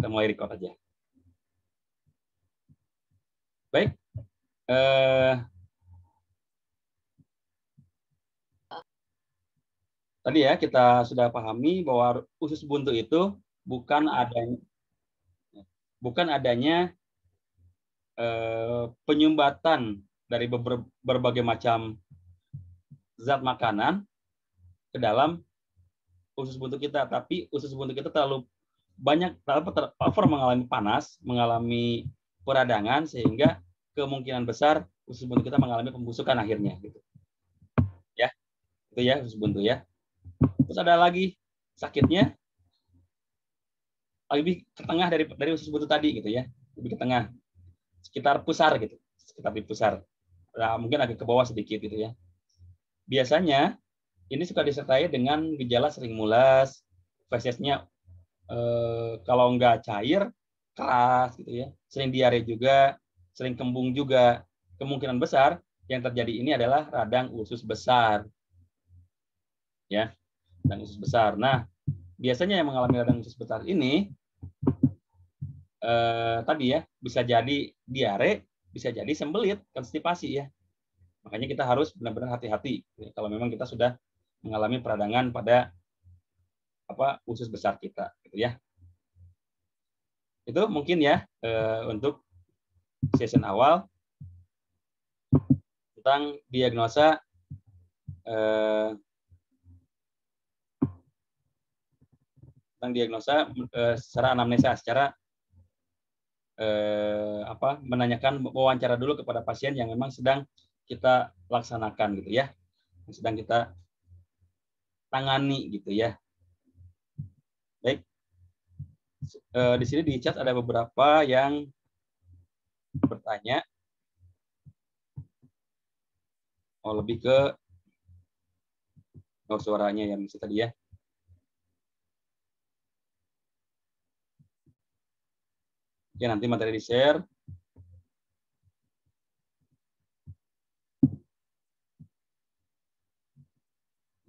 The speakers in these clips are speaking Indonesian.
Kita mulai record aja. Baik. Tadi ya kita sudah pahami bahwa usus buntu itu bukan adanya penyumbatan dari berbagai macam zat makanan ke dalam usus buntu kita, tapi usus buntu kita terlalu banyak mengalami panas, mengalami peradangan, sehingga kemungkinan besar usus buntu kita mengalami pembusukan akhirnya, gitu. Ya, itu ya usus buntu ya. Terus ada lagi sakitnya lebih ke tengah dari usus buntu tadi, gitu ya, lebih ke tengah, sekitar pusar gitu, sekitar di pusar. Nah, mungkin agak ke bawah sedikit gitu ya. Biasanya ini suka disertai dengan gejala sering mulas, fesesnya kalau nggak cair, keras gitu ya. Sering diare juga, sering kembung juga. Kemungkinan besar yang terjadi ini adalah radang usus besar. Ya, radang usus besar. Nah, biasanya yang mengalami radang usus besar ini tadi ya, bisa jadi diare, bisa jadi sembelit, konstipasi ya. Makanya kita harus benar-benar hati-hati kalau memang kita sudah mengalami peradangan pada usus besar kita, gitu ya. Itu mungkin ya untuk session awal tentang diagnosa secara anamnesa, secara menanyakan, wawancara dulu kepada pasien yang memang sedang kita laksanakan gitu ya, yang sedang kita tangani gitu ya. Baik, di sini di chat ada beberapa yang bertanya, lebih ke suaranya yang tadi ya. Oke, nanti materi di-share.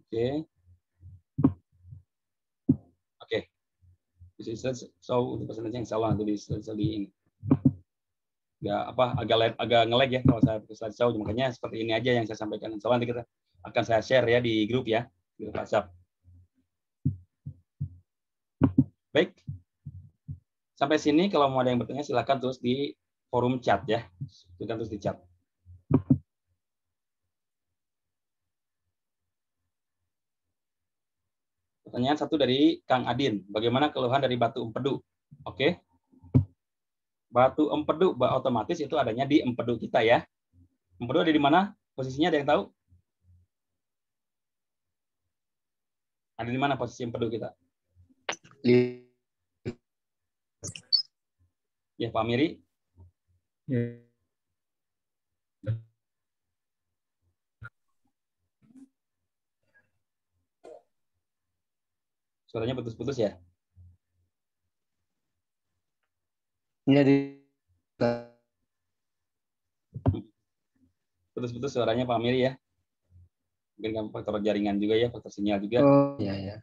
Oke. Oke. So untuk persentasenya insya Allah nanti di ini. Agak nge-lag ya kalau saya slide show, makanya seperti ini aja yang saya sampaikan. Insya Allah nanti kita akan saya share ya di grup ya, di grup WhatsApp. Baik. Sampai sini kalau mau ada yang bertanya silakan terus di forum chat ya. Silakan terus di chat. Pertanyaan satu dari Kang Adin. Bagaimana keluhan dari batu empedu? Oke. Batu empedu otomatis itu adanya di empedu kita ya. Empedu ada di mana? Posisinya ada yang tahu? Ada di mana posisi empedu kita? Ya, Pak Miri. Suaranya putus-putus ya? Putus-putus suaranya Pak Miri ya. Mungkin faktor jaringan juga ya, faktor sinyal juga. Oh, iya ya.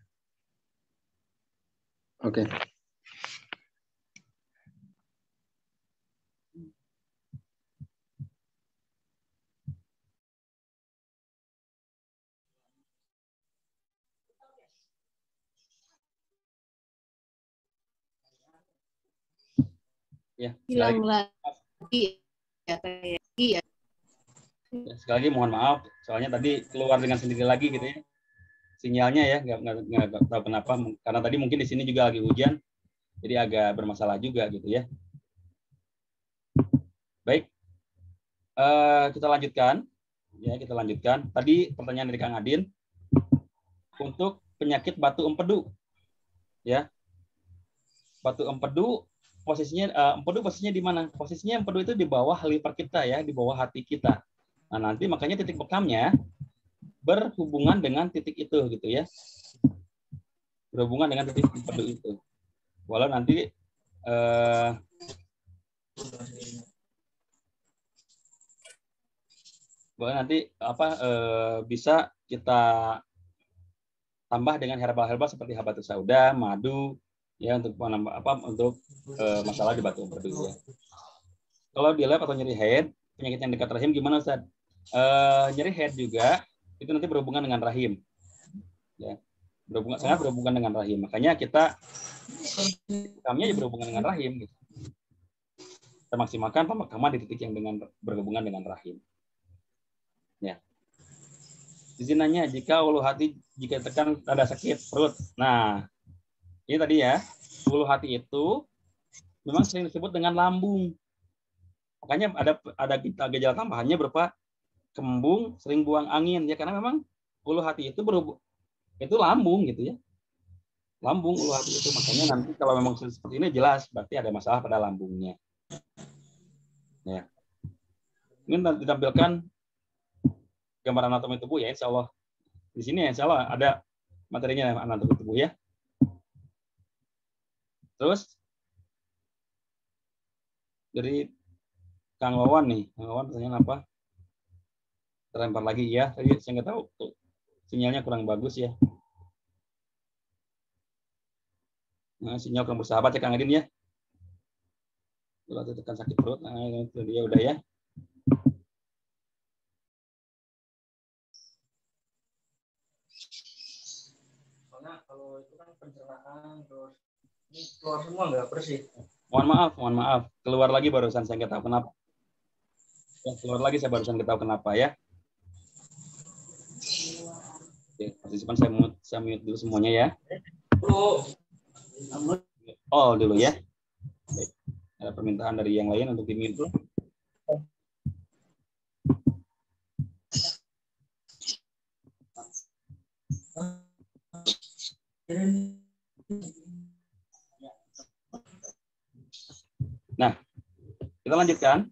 Oke. Ya, hilang lagi ya. Sekali lagi mohon maaf, soalnya tadi keluar dengan sendiri lagi gitu ya. Sinyalnya ya, nggak tahu kenapa. Karena tadi mungkin di sini juga lagi hujan, jadi agak bermasalah juga gitu ya. Baik, kita lanjutkan. Ya, kita lanjutkan. Tadi pertanyaan dari Kang Adin untuk penyakit batu empedu. Ya, batu empedu posisinya di mana? Posisinya empedu itu di bawah liver kita ya, di bawah hati kita. Nah, nanti makanya titik bekamnya berhubungan dengan titik itu gitu ya. Berhubungan dengan titik empedu itu. Walau nanti bisa kita tambah dengan herbal-herbal seperti habatus sauda, madu, ya untuk masalah di batu empedu ya. Kalau di lab atau nyeri head, penyakit yang dekat rahim gimana Ustaz? Nyeri head juga itu nanti berhubungan dengan rahim. Ya. Sangat berhubungan dengan rahim. Makanya kami aja berhubungan dengan rahim gitu. Kita maksimalkan pemakaman di titik yang berhubungan dengan rahim. Ya. Di sini nanya jika ulu hati jika tekan ada sakit perut. Nah, ini tadi ya, ulu hati itu memang sering disebut dengan lambung. Makanya ada gejala tambahannya berupa kembung, sering buang angin ya, karena memang ulu hati itu itu lambung gitu ya. Lambung ulu hati itu, makanya nanti kalau memang seperti ini jelas berarti ada masalah pada lambungnya. Ya. Ini ditampilkan gambar anatomi tubuh ya, insya Allah. Di sini ya, insya Allah ada materinya anatomi tubuh ya. Terus dari Kang Wawan nih, Kang Wawan pertanyaan apa? Terlempar lagi ya, tadi saya nggak tahu tuh, sinyalnya kurang bagus ya. Nah, sinyal kurang bersahabat ya Kang Adin ya. Kalau tekan sakit perut, nah itu dia udah ya. Soalnya kalau itu kan pencernaan terus ini keluar semua nggak bersih. Mohon maaf. Keluar lagi barusan saya nggak tahu kenapa. Ya, keluar lagi saya barusan nggak tahu kenapa ya. Oke, partisipan saya mute dulu semuanya ya. Oh dulu ya. Baik. Ada permintaan dari yang lain untuk di-mute dulu. Nah, kita lanjutkan.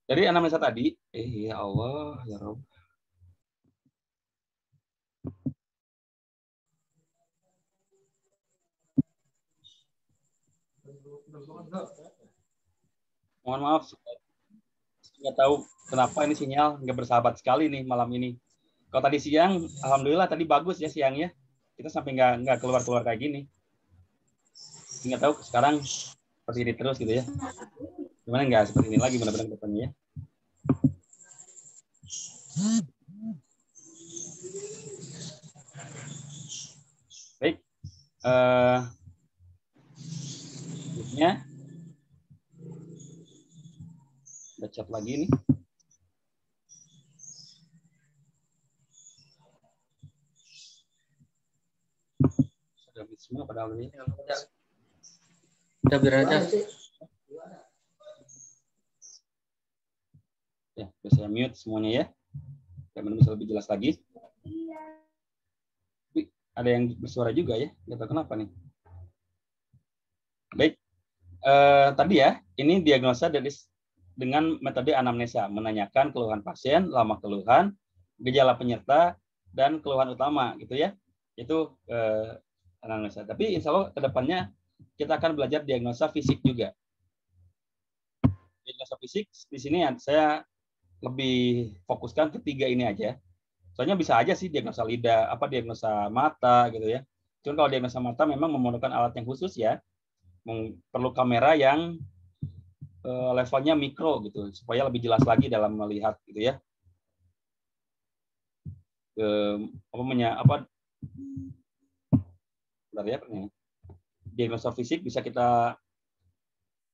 Dari anamnesa tadi, ya Allah, ya Rabb. Mohon maaf, nggak tahu kenapa ini sinyal nggak bersahabat sekali nih malam ini. Kalau tadi siang, alhamdulillah tadi bagus ya siangnya. Kita sampai nggak keluar kayak gini. Nggak tahu sekarang seperti ini terus gitu ya. Gimana nggak seperti ini lagi benar-benar depannya ya. Baik. Berikutnya baca lagi nih. Sudah semua pada awalnya. Udah biar aja. Ya, bisa mute semuanya ya. Biar bisa lebih jelas lagi. Ada yang bersuara juga ya, nggak tahu kenapa nih. Baik, tadi ya, ini diagnosa dengan metode anamnesa, menanyakan keluhan pasien, lama keluhan, gejala penyerta, dan keluhan utama, gitu ya. Itu anamnesa. Tapi insya Allah kedepannya kita akan belajar diagnosa fisik juga. Diagnosa fisik di sini saya lebih fokuskan ketiga ini aja. Soalnya bisa aja sih diagnosa lidah, diagnosa mata gitu ya. Cuma kalau diagnosa mata memang memerlukan alat yang khusus ya. Perlu kamera yang levelnya mikro gitu supaya lebih jelas lagi dalam melihat gitu ya. Bentar ya, diagnosa fisik bisa kita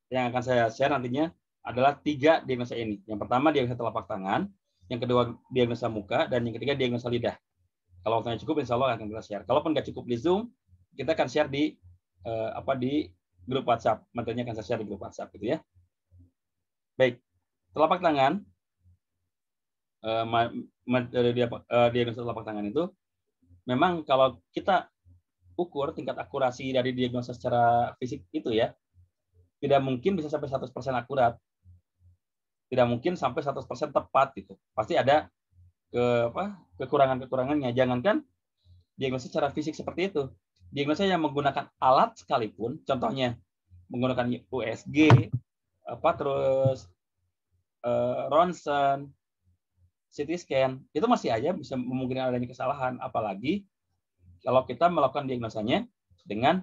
yang akan saya share nantinya adalah 3 diagnosa ini. Yang pertama diagnosa telapak tangan, yang kedua diagnosa muka, dan yang ketiga diagnosa lidah. Kalau waktunya cukup, insya Allah akan kita share. Kalaupun nggak cukup di Zoom, kita akan share di grup WhatsApp. Materinya akan saya share di grup WhatsApp gitu ya. Baik, telapak tangan, diagnosa telapak tangan itu memang kalau kita ukur tingkat akurasi dari diagnosa secara fisik itu ya, tidak mungkin bisa sampai 100% akurat. Tidak mungkin sampai 100% tepat gitu. Pasti ada kekurangan-kekurangannya. Jangankan diagnosa secara fisik seperti itu. Diagnosa yang menggunakan alat sekalipun, contohnya menggunakan USG, terus ronsen, CT scan, itu masih aja bisa memungkinkan adanya kesalahan. Apalagi kalau kita melakukan diagnosanya dengan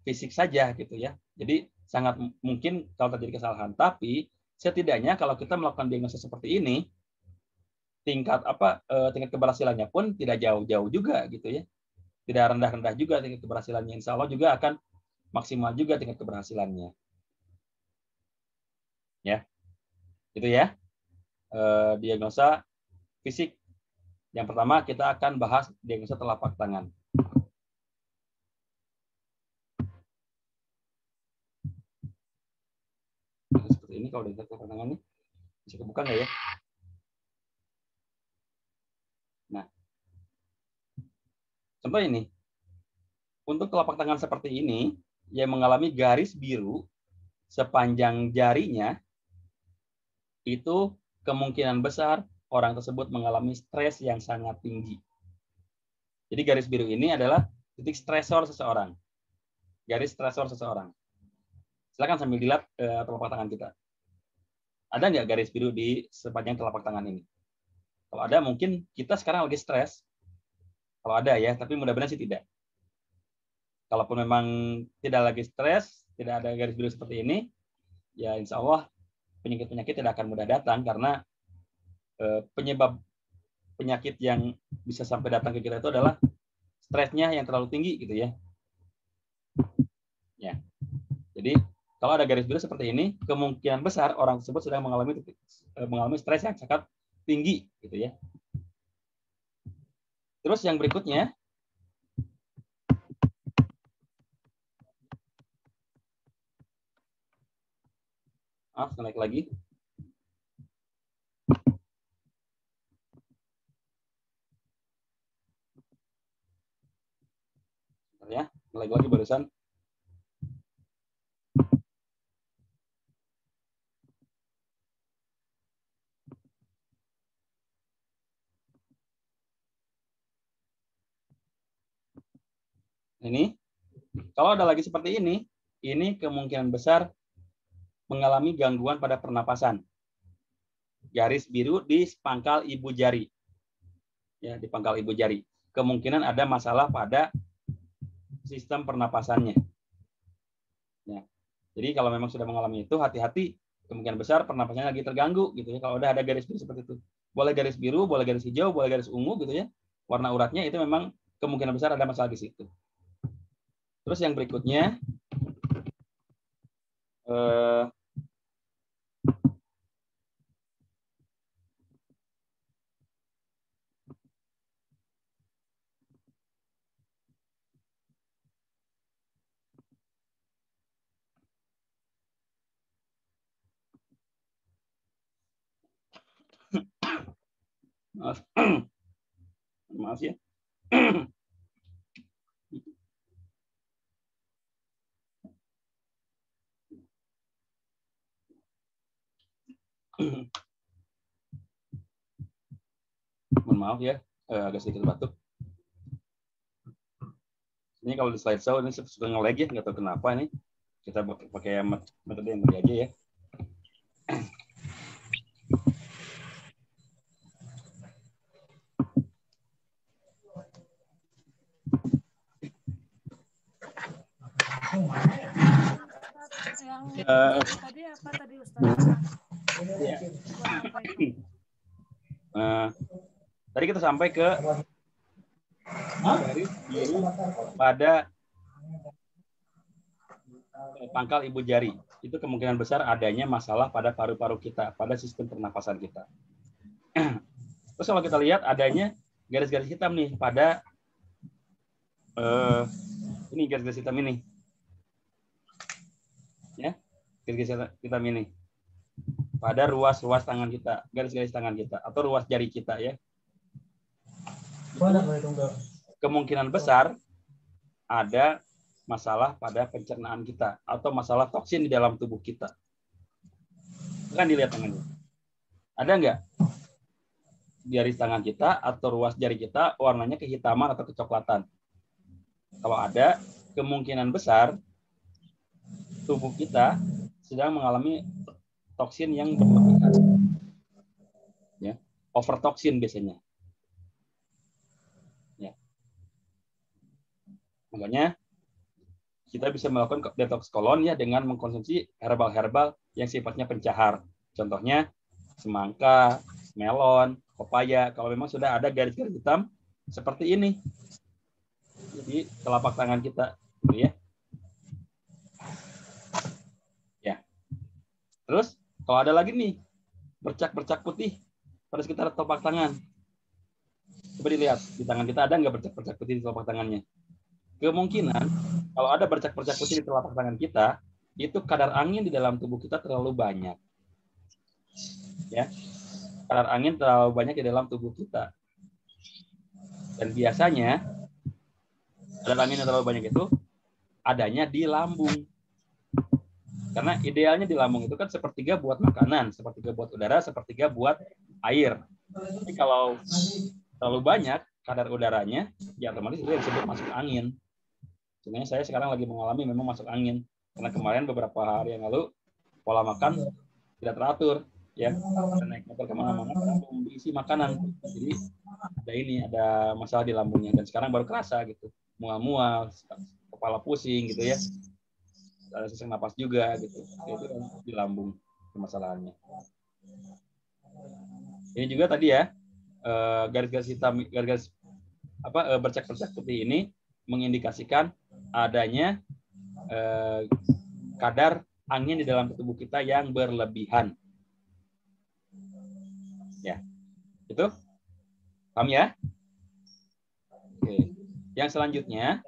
fisik saja gitu ya. Jadi sangat mungkin kalau terjadi kesalahan. Tapi setidaknya kalau kita melakukan diagnosa seperti ini, tingkat keberhasilannya pun tidak jauh-jauh juga gitu ya. Tidak rendah-rendah juga tingkat keberhasilannya. Insya Allah juga akan maksimal juga tingkat keberhasilannya. Ya, itu ya. Diagnosa fisik. Yang pertama kita akan bahas diagnosa telapak tangan. Seperti ini kalau dilihat telapak tangan ini bisa kebuka nggak ya? Nah, contoh ini. Untuk telapak tangan seperti ini yang mengalami garis biru sepanjang jarinya, itu kemungkinan besar orang tersebut mengalami stres yang sangat tinggi. Jadi garis biru ini adalah titik stresor seseorang. Garis stresor seseorang. Silakan sambil dilihat telapak tangan kita. Ada nggak garis biru di sepanjang telapak tangan ini? Kalau ada, mungkin kita sekarang lagi stres. Kalau ada ya, tapi mudah-mudahan sih tidak. Kalaupun memang tidak lagi stres, tidak ada garis biru seperti ini, ya insya Allah penyakit-penyakit tidak akan mudah datang karena penyebab penyakit yang bisa sampai datang ke kita itu adalah stresnya yang terlalu tinggi gitu ya. Ya. Jadi kalau ada garis biru seperti ini, kemungkinan besar orang tersebut sedang mengalami stres yang sangat tinggi gitu ya. Terus yang berikutnya, naik lagi. Ya, naik lagi barusan. Ini, kalau ada lagi seperti ini kemungkinan besar mengalami gangguan pada pernapasan. Garis biru di pangkal ibu jari. Ya, di pangkal ibu jari. Kemungkinan ada masalah pada sistem pernapasannya. Ya. Jadi kalau memang sudah mengalami itu, hati-hati, kemungkinan besar pernapasannya lagi terganggu gitu ya. Kalau udah ada garis biru seperti itu. Boleh garis biru, boleh garis hijau, boleh garis ungu gitu ya. Warna uratnya itu memang kemungkinan besar ada masalah di situ. Terus yang berikutnya, maaf ya. Mohon maaf ya, agak sedikit batuk. Ini kalau di slideshow ini suka nge-lag ya, nggak tahu kenapa nih. Kita pakai metode yang tadi aja ya. Tadi apa tadi Ustaz? Ya. Tadi kita sampai ke garis biru pada pangkal ibu jari. Itu kemungkinan besar adanya masalah pada paru-paru kita, pada sistem pernapasan kita. Terus kalau kita lihat adanya garis-garis hitam nih pada ini garis-garis hitam ini. Ya, garis-garis hitam ini. Pada ruas-ruas tangan kita, garis-garis tangan kita, atau ruas jari kita ya. Kemungkinan besar ada masalah pada pencernaan kita, atau masalah toksin di dalam tubuh kita. Kan dilihat tangannya. Ada nggak garis tangan kita atau ruas jari kita warnanya kehitaman atau kecoklatan? Kalau ada, kemungkinan besar tubuh kita sedang mengalami toksin yang berlebihan. Ya, overtoksin biasanya. Ya. Makanya kita bisa melakukan detox kolon ya dengan mengkonsumsi herbal-herbal yang sifatnya pencahar. Contohnya semangka, melon, pepaya. Kalau memang sudah ada garis-garis hitam seperti ini, jadi telapak tangan kita, gitu ya. Ya. Terus kalau ada lagi nih bercak-bercak putih pada sekitar telapak tangan, coba dilihat di tangan kita ada nggak bercak-bercak putih di telapak tangannya. Kemungkinan kalau ada bercak-bercak putih di telapak tangan kita, itu kadar angin di dalam tubuh kita terlalu banyak. Ya, kadar angin terlalu banyak di dalam tubuh kita. Dan biasanya kadar angin yang terlalu banyak itu adanya di lambung. Karena idealnya di lambung itu kan sepertiga buat makanan, sepertiga buat udara, sepertiga buat air. Tapi kalau terlalu banyak kadar udaranya, ya otomatis itu yang disebut masuk angin. Sebenarnya saya sekarang lagi mengalami memang masuk angin. Karena kemarin beberapa hari yang lalu pola makan tidak teratur, ya. Naik motor kemana-mana belum berisi makanan. Jadi ada masalah di lambungnya dan sekarang baru kerasa gitu. Mual-mual, kepala pusing gitu ya. Ada sesak napas juga gitu. Itu di lambung permasalahannya. Ini juga tadi ya, garis-garis hitam, garis-garis bercak-bercak putih ini mengindikasikan adanya kadar angin di dalam tubuh kita yang berlebihan. Ya, itu paham ya? Oke. Yang selanjutnya,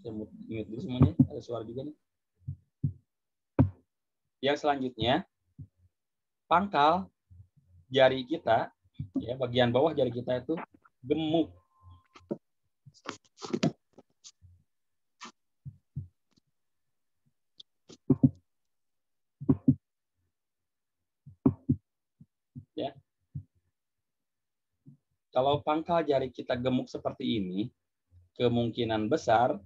saya mute dulu semuanya, ada suara juga nih. Yang selanjutnya, pangkal jari kita, ya bagian bawah jari kita itu gemuk. Ya. Kalau pangkal jari kita gemuk seperti ini, kemungkinan besar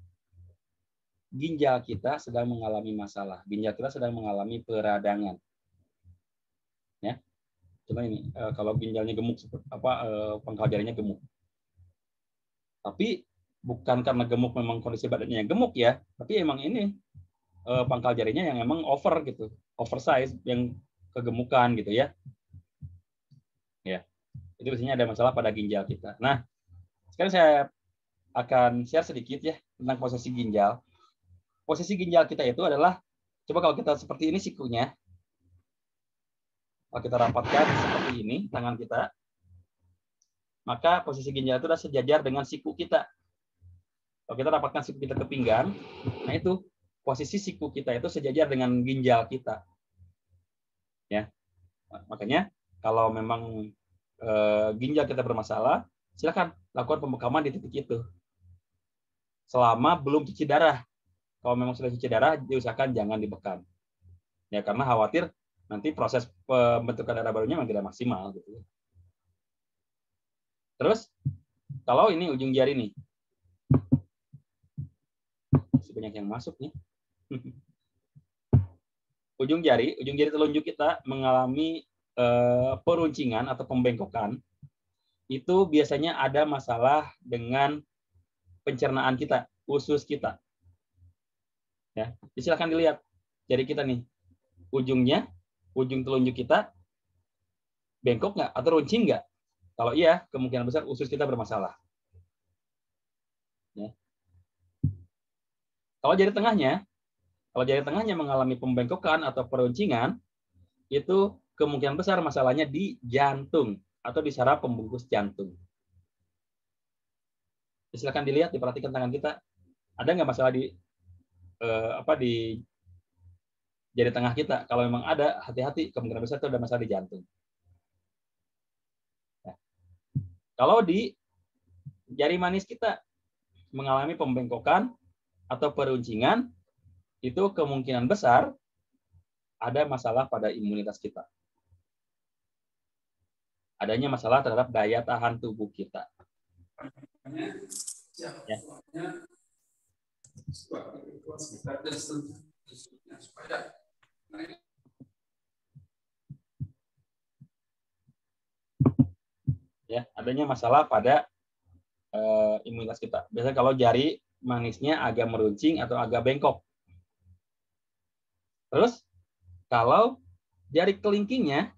ginjal kita sedang mengalami masalah. Ginjal kita sedang mengalami peradangan. Ya. Coba ini, kalau ginjalnya gemuk, pangkal jarinya gemuk. Tapi bukan karena gemuk memang kondisi badannya yang gemuk ya, tapi emang ini pangkal jarinya yang emang over gitu, oversize, yang kegemukan gitu ya. Ya, itu biasanya ada masalah pada ginjal kita. Nah, sekarang saya akan share sedikit ya tentang posisi ginjal. Posisi ginjal kita itu adalah, coba kalau kita seperti ini sikunya, kalau kita rapatkan seperti ini tangan kita, maka posisi ginjal itu sudah sejajar dengan siku kita. Kalau kita rapatkan siku kita ke pinggang, nah itu posisi siku kita itu sejajar dengan ginjal kita. Ya, makanya kalau memang ginjal kita bermasalah, silakan lakukan pembekaman di titik itu. Selama belum cuci darah. Kalau memang sudah cuci darah, diusahakan jangan dibekam. Ya, karena khawatir nanti proses pembentukan darah barunya memang tidak maksimal gitu. Terus kalau ini ujung jari nih, masih banyak yang masuk nih. Ujung jari telunjuk kita mengalami peruncingan atau pembengkokan, itu biasanya ada masalah dengan pencernaan kita, usus kita. Ya, silakan dilihat jari kita nih, ujung telunjuk kita bengkok nggak atau runcing nggak? Kalau iya, kemungkinan besar usus kita bermasalah. Ya. Kalau jari tengahnya mengalami pembengkokan atau peruncingan, itu kemungkinan besar masalahnya di jantung atau di saraf pembungkus jantung. Silakan dilihat, diperhatikan tangan kita, ada nggak masalah di di jari tengah kita? Kalau memang ada, hati-hati, kemungkinan besar itu ada masalah di jantung. Nah, kalau di jari manis kita mengalami pembengkokan atau peruncingan, itu kemungkinan besar ada masalah pada imunitas kita. Adanya masalah terhadap daya tahan tubuh kita. Ya. Ya, adanya masalah pada imunitas kita. Biasanya kalau jari manisnya agak meruncing atau agak bengkok. Terus kalau jari kelingkingnya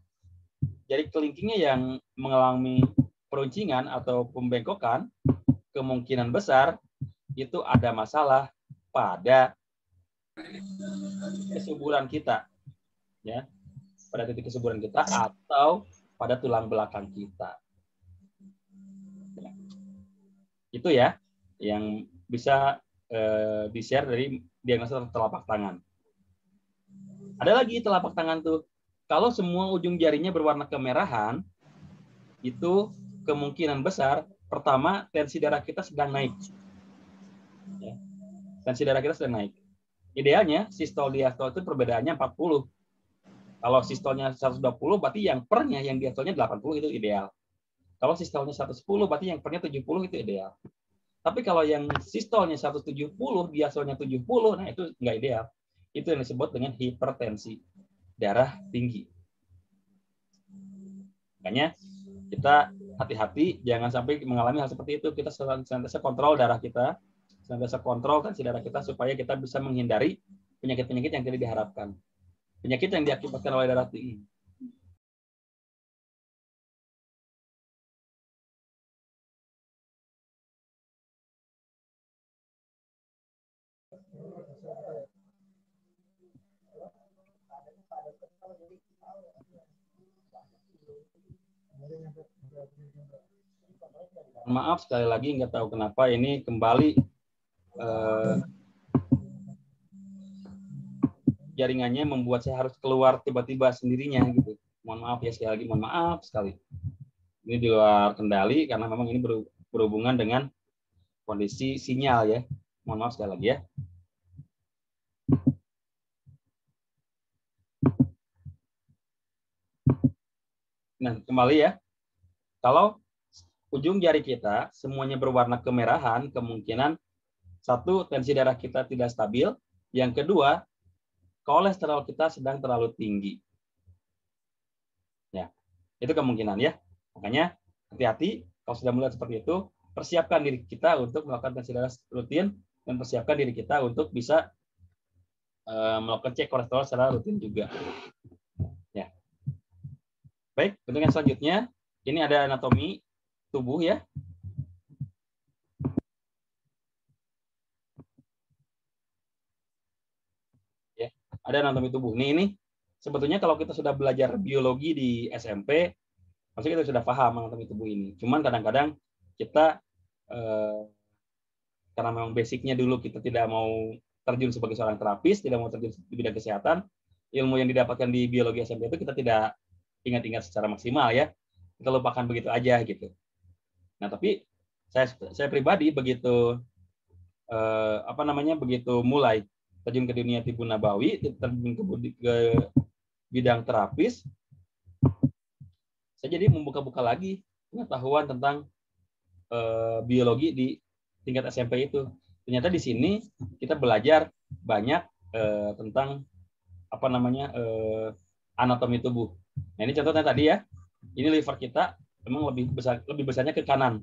yang mengalami peruncingan atau pembengkokan, kemungkinan besar itu ada masalah pada kesuburan kita, ya, pada titik kesuburan kita atau pada tulang belakang kita. Itu ya yang bisa di-share dari diagnosa telapak tangan. Ada lagi telapak tangan tuh. Kalau semua ujung jarinya berwarna kemerahan, itu kemungkinan besar pertama tensi darah kita sedang naik. Ya. Tensi darah kita sedang naik. Idealnya sistol diastol itu perbedaannya 40. Kalau sistolnya 120 berarti yang pernya yang diastolnya 80 itu ideal. Kalau sistolnya 110 berarti yang pernya 70 itu ideal. Tapi kalau yang sistolnya 170, diastolnya 70, nah itu nggak ideal. Itu yang disebut dengan hipertensi darah tinggi. Makanya kita hati-hati jangan sampai mengalami hal seperti itu. Kita senantiasa kontrol darah kita, senantiasa kontrol tensi darah kita supaya kita bisa menghindari penyakit-penyakit yang tidak diharapkan. Penyakit yang diakibatkan oleh darah tinggi. Maaf sekali lagi nggak tahu kenapa ini kembali jaringannya membuat saya harus keluar tiba-tiba sendirinya gitu. Mohon maaf ya sekali lagi, mohon maaf sekali. Ini di luar kendali karena memang ini berhubungan dengan kondisi sinyal ya. Mohon maaf sekali lagi ya. Nah, kembali ya. Kalau ujung jari kita semuanya berwarna kemerahan, kemungkinan satu, tensi darah kita tidak stabil. Yang kedua, kolesterol kita sedang terlalu tinggi. Ya, itu kemungkinan ya. Makanya hati-hati kalau sudah melihat seperti itu, persiapkan diri kita untuk melakukan tensi darah rutin dan persiapkan diri kita untuk bisa melakukan cek kolesterol secara rutin juga. Ya. Baik, bentuk yang selanjutnya ini ada anatomi tubuh ya. Ya, ada anatomi tubuh. Ini sebetulnya kalau kita sudah belajar biologi di SMP, pasti kita sudah paham anatomi tubuh ini. Cuman kadang-kadang kita karena memang basicnya dulu kita tidak mau terjun sebagai seorang terapis, tidak mau terjun di bidang kesehatan, ilmu yang didapatkan di biologi SMP itu kita tidak ingat-ingat secara maksimal ya. Kita lupakan begitu aja gitu. Nah, tapi saya pribadi begitu begitu mulai terjun ke dunia tibu nabawi, terjun ke bidang terapis, saya jadi membuka-buka lagi pengetahuan tentang biologi di tingkat SMP itu. Ternyata di sini kita belajar banyak tentang anatomi tubuh. Nah, ini contohnya tadi ya. Ini liver kita memang lebih besarnya ke kanan.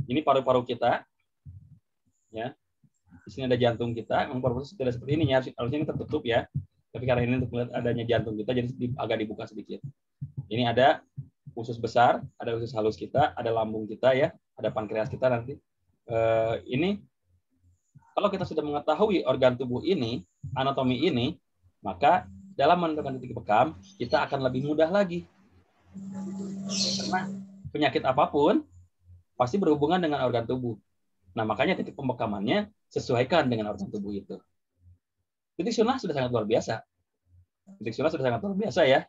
Ini paru-paru kita. Ya. Di sini ada jantung kita. Memang paru-paru tidak seperti ini ya. Harusnya ini tertutup ya. Tapi karena ini untuk melihat adanya jantung kita jadi agak dibuka sedikit. Ini ada usus besar, ada usus halus kita, ada lambung kita ya, ada pankreas kita nanti. Ini kalau kita sudah mengetahui organ tubuh ini, anatomi ini, maka dalam menentukan titik bekam kita akan lebih mudah lagi. Karena penyakit apapun pasti berhubungan dengan organ tubuh. Nah, makanya titik pembekamannya sesuaikan dengan organ tubuh itu. Titik sunnah sudah sangat luar biasa. Titik sunnah sudah sangat luar biasa ya.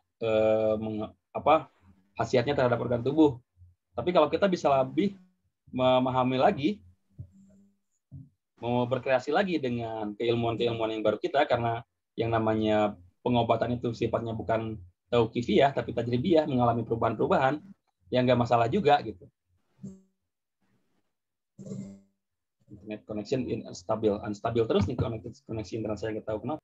Khasiatnya terhadap organ tubuh. Tapi kalau kita bisa lebih memahami lagi, mau berkreasi lagi dengan keilmuan-keilmuan yang baru kita, karena yang namanya pengobatan itu sifatnya bukan tauqifiyah, tapi tajribiyah, mengalami perubahan-perubahan, yang nggak masalah juga gitu. Internet connection unstabil terus nih koneksi internet saya nggak tahu kenapa.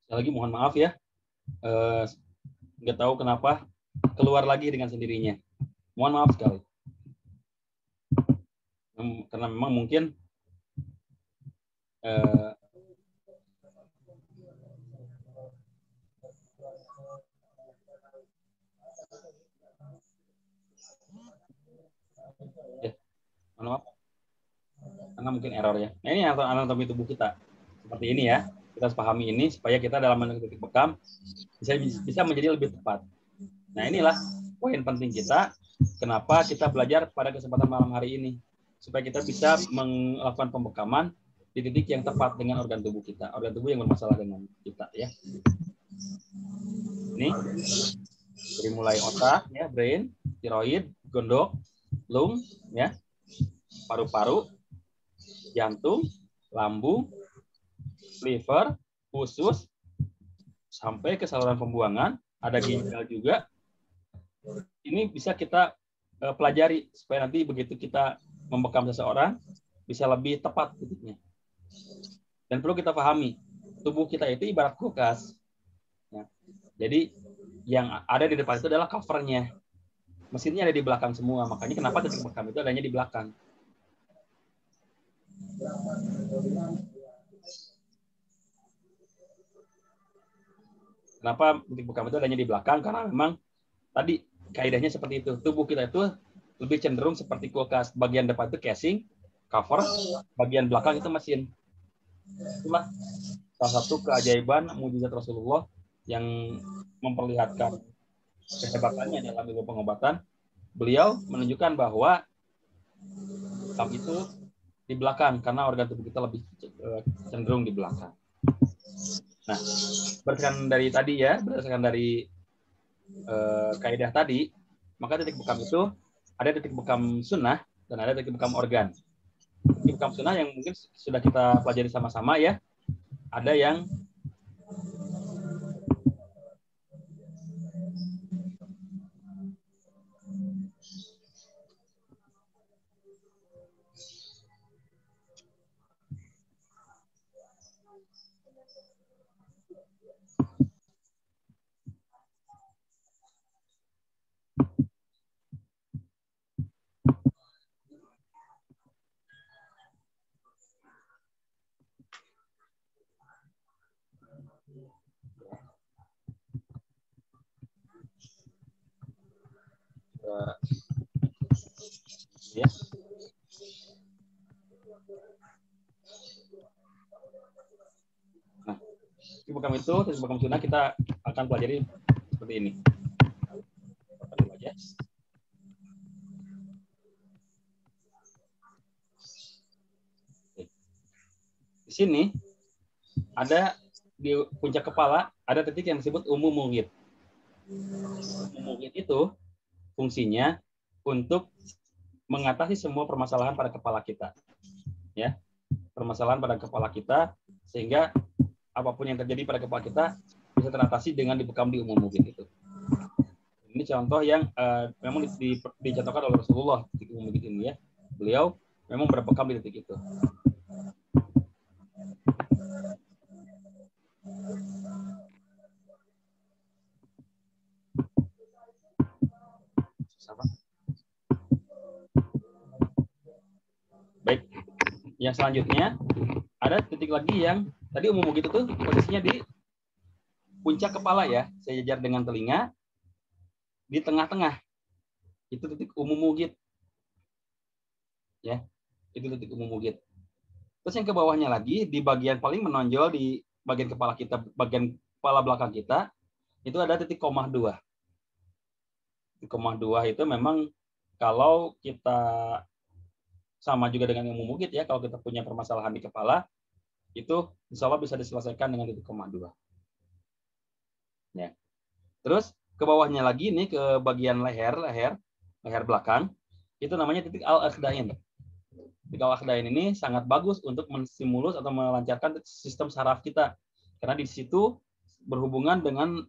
Sekali lagi mohon maaf ya, nggak tahu kenapa keluar lagi dengan sendirinya. Mohon maaf sekali. Karena memang mungkin mohon maaf, karena mungkin error ya. Nah, ini anatomi tubuh kita seperti ini ya. Kita harus pahami ini supaya kita dalam menentukan titik bekam bisa menjadi lebih tepat. Nah, inilah poin penting kita. Kenapa kita belajar pada kesempatan malam hari ini, supaya kita bisa melakukan pembekaman di titik yang tepat dengan organ tubuh kita, organ tubuh yang bermasalah dengan kita ya. Ini dari mulai otak ya, brain, tiroid, gondok, lung ya, paru-paru, jantung, lambung, liver, usus, sampai ke saluran pembuangan, ada ginjal juga. Ini bisa kita pelajari supaya nanti begitu kita membekam seseorang bisa lebih tepat titiknya. Dan perlu kita pahami, tubuh kita itu ibarat kulkas. Ya. Jadi yang ada di depan itu adalah covernya. Mesinnya ada di belakang semua. Makanya kenapa titik bekam itu adanya di belakang. Kenapa titik bekam itu adanya di belakang? Karena memang tadi kaidahnya seperti itu. Tubuh kita itu lebih cenderung seperti kulkas. Bagian depan itu casing, cover, bagian belakang itu mesin. Itulah salah satu keajaiban mukjizat Rasulullah yang memperlihatkan kehebatannya dalam ilmu pengobatan. Beliau menunjukkan bahwa bekam itu di belakang karena organ tubuh kita lebih cenderung di belakang. Nah, berdasarkan dari tadi ya, berdasarkan dari kaidah tadi, maka titik bekam itu ada titik bekam sunnah dan ada titik bekam organ. Titik bekam sunnah yang mungkin sudah kita pelajari sama-sama ya, ada yang ya. Nah, titik bekam itu, titik bekam sunnah kita akan pelajari seperti ini. Di sini ada di puncak kepala ada titik yang disebut umum mughith. Umum mughith itu fungsinya untuk mengatasi semua permasalahan pada kepala kita. Ya. Permasalahan pada kepala kita sehingga apapun yang terjadi pada kepala kita bisa teratasi dengan dibekam di umum mughith itu. Ini contoh yang memang dicontohkan oleh Rasulullah di umum mughith ini ya. Beliau memang berbekam di titik itu. Baik, yang selanjutnya ada titik lagi yang tadi umum begitu tuh posisinya di puncak kepala ya, sejajar dengan telinga di tengah-tengah. Itu titik umum mughith. Ya, itu titik umum mughith. Terus yang ke bawahnya lagi di bagian paling menonjol di bagian kepala kita, bagian kepala belakang kita itu ada titik komah 2. Titik komah 2 itu memang kalau kita sama juga dengan umum mughith ya, kalau kita punya permasalahan di kepala itu insya Allah bisa diselesaikan dengan titik komah 2. Ya. Terus ke bawahnya lagi nih ke bagian leher belakang itu namanya titik al-akhdain. Titik al-akhdain ini sangat bagus untuk menstimulus atau melancarkan sistem saraf kita karena di situ berhubungan dengan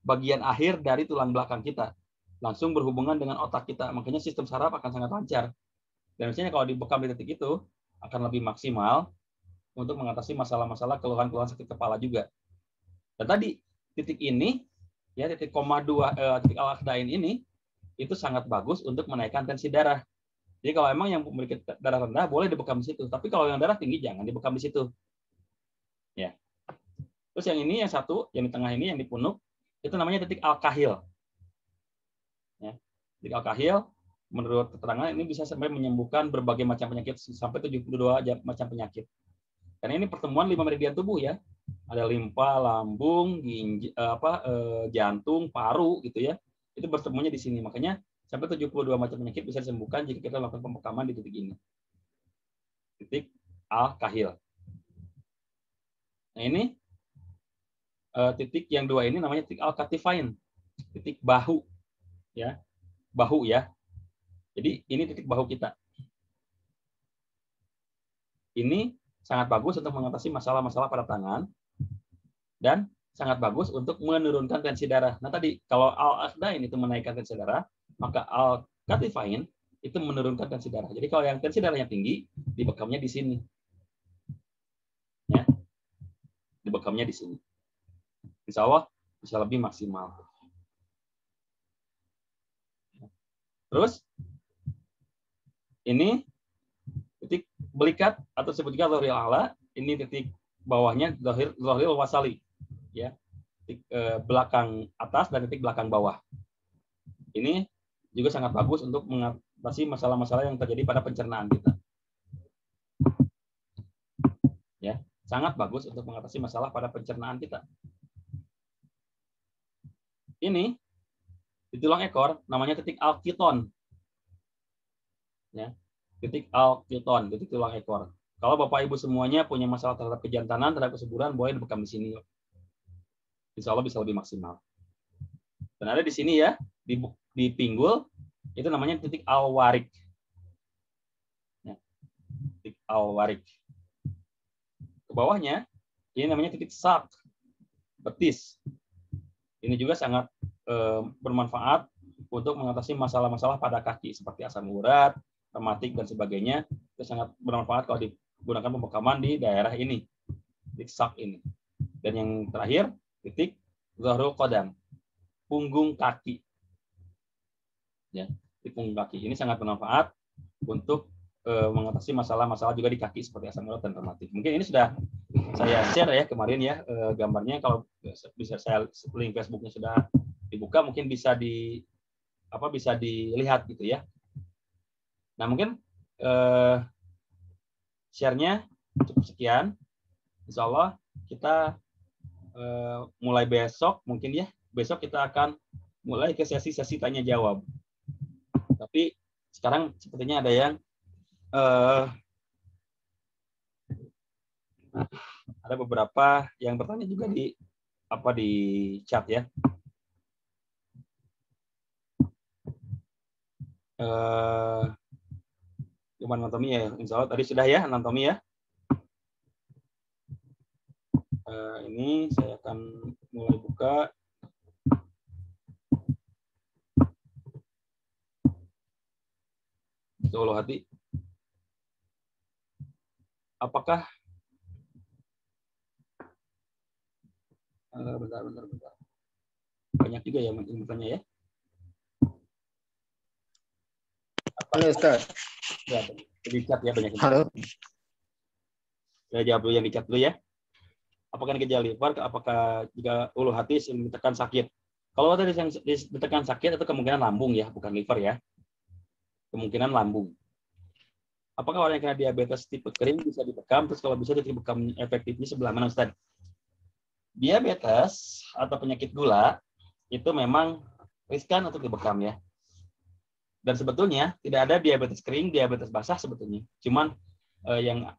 bagian akhir dari tulang belakang kita, langsung berhubungan dengan otak kita, makanya sistem saraf akan sangat lancar. Dan misalnya kalau dibekam di titik itu akan lebih maksimal untuk mengatasi masalah-masalah keluhan-keluhan sakit kepala juga. Dan tadi titik ini ya titik koma 2 titik al-aqdain ini itu sangat bagus untuk menaikkan tensi darah. Jadi kalau emang yang memiliki darah rendah boleh dibekam di situ, tapi kalau yang darah tinggi jangan dibekam di situ. Ya. Terus yang ini yang satu, yang di tengah ini yang di punuk itu namanya titik al-kahil. Ya. Titik al-kahil menurut keterangan ini bisa sampai menyembuhkan berbagai macam penyakit sampai 72 macam penyakit. Karena ini pertemuan 5 meridian tubuh ya. Ada limpa, lambung, jantung, paru gitu ya. Itu bertemunya di sini. Makanya sampai 72 macam penyakit bisa disembuhkan jika kita melakukan pembekaman di titik ini. Titik al-kahil. Nah, ini titik yang dua ini namanya titik al-katifain. Titik bahu. Ya. Bahu ya. Jadi ini titik bahu kita. Ini sangat bagus untuk mengatasi masalah-masalah pada tangan dan sangat bagus untuk menurunkan tensi darah. Nah tadi kalau al-aqdain itu menaikkan tensi darah, maka al-katifain itu menurunkan tensi darah. Jadi kalau yang tensi darahnya tinggi, dibekamnya di sini. Ya. Dibekamnya di sini. Insya Allah bisa lebih maksimal. Terus ini titik belikat atau disebut juga dhahiril a'la, ini titik bawahnya dhahiril wasali, ya, titik belakang atas dan titik belakang bawah. Ini juga sangat bagus untuk mengatasi masalah-masalah yang terjadi pada pencernaan kita. Ya, sangat bagus untuk mengatasi masalah pada pencernaan kita. Ini di tulang ekor namanya titik al-qiton. Ya. Titik al-qiton, titik tulang ekor. Kalau Bapak Ibu semuanya punya masalah terhadap kejantanan, terhadap kesuburan, boleh dibekam di sini. Insya Allah bisa lebih maksimal. Dan ada di sini ya, di pinggul, itu namanya titik al-warik. Ya. Titik al-warik. Ke bawahnya, ini namanya titik sak, betis. Ini juga sangat bermanfaat untuk mengatasi masalah-masalah pada kaki, seperti asam urat, rematik dan sebagainya. Itu sangat bermanfaat kalau digunakan pembekaman di daerah ini, titik sak ini. Dan yang terakhir titik zahrul qadam, punggung kaki. Ya, titik punggung kaki ini sangat bermanfaat untuk mengatasi masalah-masalah juga di kaki seperti asam urat dan rematik. Mungkin ini sudah saya share ya kemarin ya gambarnya. Kalau bisa saya link Facebooknya sudah dibuka, mungkin bisa dilihat gitu ya. Nah, mungkin share-nya cukup sekian. Insya Allah kita mulai besok, mungkin ya, besok kita akan mulai ke sesi-sesi tanya-jawab. Tapi sekarang sepertinya ada yang ada beberapa yang bertanya juga di chat ya. Human anatomy ya, insya Allah tadi sudah ya anatomi ya. Ini saya akan mulai buka. Ulu hati. Apakah bentar. Banyak juga ya mungkin bertanya ya. Halo Ustaz. Ya, di chat ya banyak. Halo. Saya jawab dulu yang di chat dulu ya. Apakah gejala liver? Apakah jika ulu hati yang ditekan sakit? Kalau tadi yang ditekan sakit itu kemungkinan lambung ya, bukan liver ya. Kemungkinan lambung. Apakah orang yang kena diabetes tipe kering bisa dibekam? Terus kalau bisa titik bekam efektifnya sebelah mana Ustaz? Diabetes atau penyakit gula itu memang riskan untuk dibekam ya. Dan sebetulnya tidak ada diabetes kering, diabetes basah sebetulnya. Cuman yang